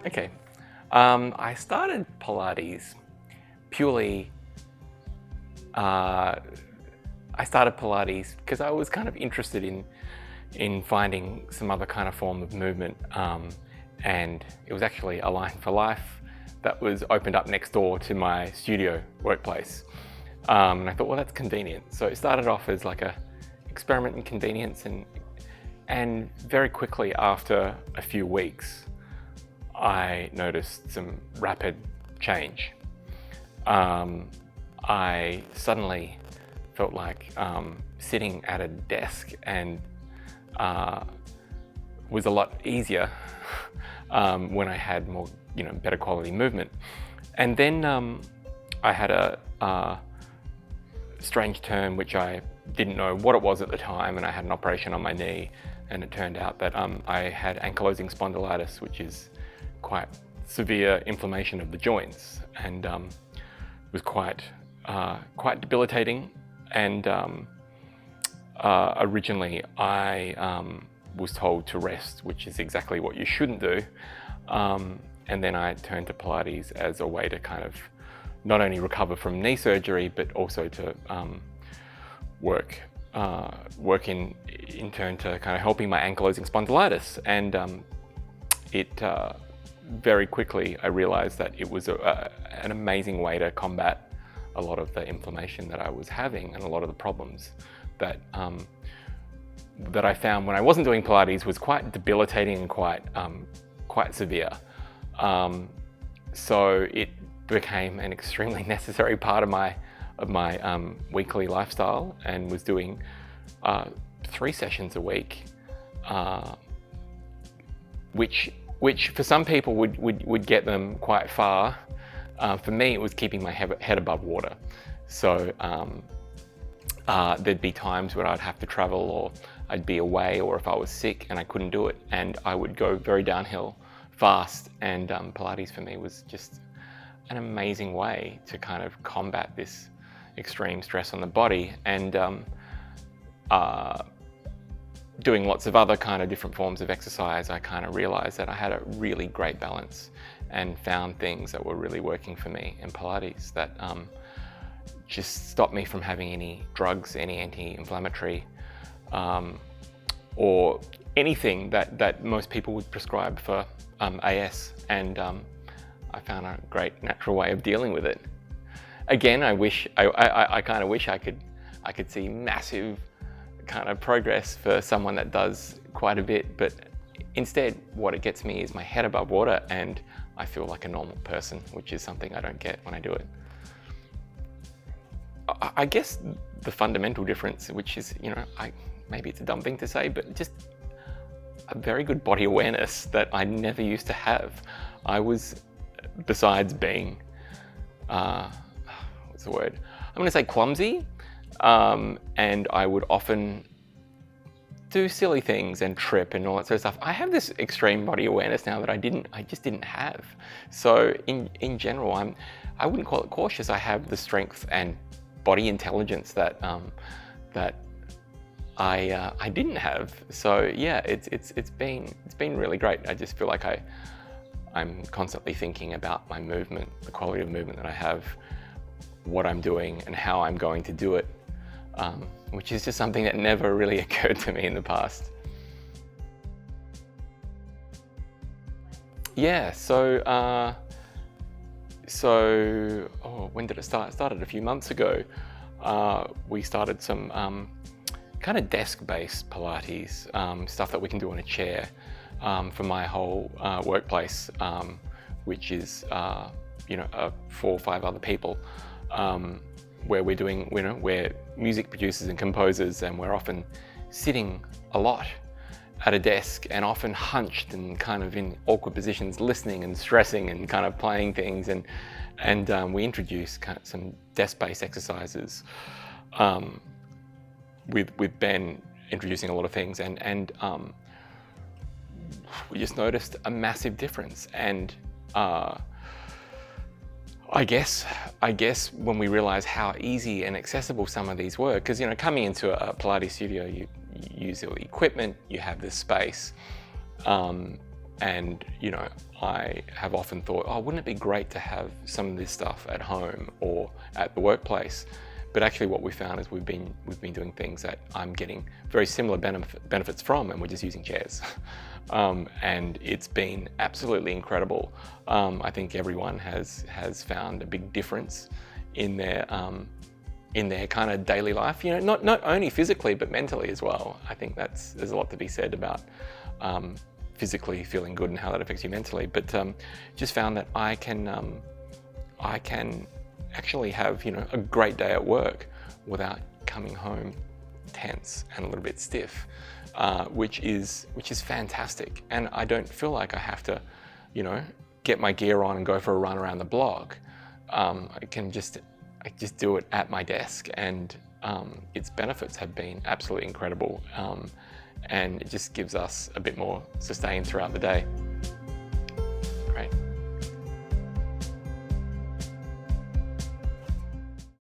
Okay. I started Pilates purely, I started Pilates because I was kind of interested in finding some other kind of form of movement. And it was actually Align for Life that was opened up next door to my studio workplace. And I thought, well, that's convenient. So it started off as like a experiment in convenience, and very quickly after a few weeks, I noticed some rapid change. I suddenly felt like sitting at a desk and was a lot easier when I had more, better quality movement. And then I had a strange turn, which I didn't know what it was at the time, and I had an operation on my knee, and it turned out that I had ankylosing spondylitis, which is quite severe inflammation of the joints, and was quite debilitating. And originally I was told to rest, which is exactly what you shouldn't do. And then I turned to Pilates as a way to kind of not only recover from knee surgery, but also to work in turn to kind of helping my ankylosing spondylitis. And very quickly I realized that it was an amazing way to combat a lot of the inflammation that I was having, and a lot of the problems that I found when I wasn't doing Pilates was quite debilitating and quite severe. So it became an extremely necessary part of my weekly lifestyle, and was doing 3 sessions a week, which for some people would get them quite far. For me, it was keeping my head above water. So there'd be times when I'd have to travel, or I'd be away, or if I was sick and I couldn't do it, and I would go very downhill fast. And Pilates for me was just an amazing way to kind of combat this extreme stress on the body. And doing lots of other kind of different forms of exercise, I kind of realized that I had a really great balance, and found things that were really working for me in Pilates that just stopped me from having any drugs, any anti-inflammatory, or anything that most people would prescribe for AS. And I found a great natural way of dealing with it. Again, I kind of wish I could see massive kind of progress for someone that does quite a bit, but instead what it gets me is my head above water, and I feel like a normal person, which is something I don't get when I do it. I guess the fundamental difference, which is, maybe it's a dumb thing to say, but just a very good body awareness that I never used to have. I was, besides being, what's the word? I'm going to say clumsy, and I would often do silly things and trip and all that sort of stuff. I have this extreme body awareness now that I just didn't have. So in general, I wouldn't call it cautious. I have the strength and body intelligence that I didn't have. So yeah, it's been really great. I just feel like I'm constantly thinking about my movement, the quality of movement that I have, what I'm doing, and how I'm going to do it, which is just something that never really occurred to me in the past. Yeah, so when did it start? It started a few months ago. We started some kind of desk-based Pilates, stuff that we can do on a chair, for my whole workplace, which is 4 or 5 other people, where we're doing, we're music producers and composers, and we're often sitting a lot at a desk, and often hunched and kind of in awkward positions, listening and stressing and kind of playing things. And we introduce kind of some desk-based exercises, with Ben introducing a lot of things, and we just noticed a massive difference. And I guess when we realize how easy and accessible some of these were, because coming into a Pilates studio, you use all the equipment, you have this space, And you know, I have often thought, oh, wouldn't it be great to have some of this stuff at home or at the workplace? But actually what we found is we've been doing things that I'm getting very similar benefits from, and we're just using chairs. And it's been absolutely incredible. I think everyone has found a big difference in their kind of daily life, you know, not only physically but mentally as well. I think there's a lot to be said about physically feeling good and how that affects you mentally, but just found that I can actually have, you know, a great day at work without coming home tense and a little bit stiff, which is fantastic. And I don't feel like I have to, you know, get my gear on and go for a run around the block. I just do it at my desk, and its benefits have been absolutely incredible. And it just gives us a bit more sustain throughout the day. Great.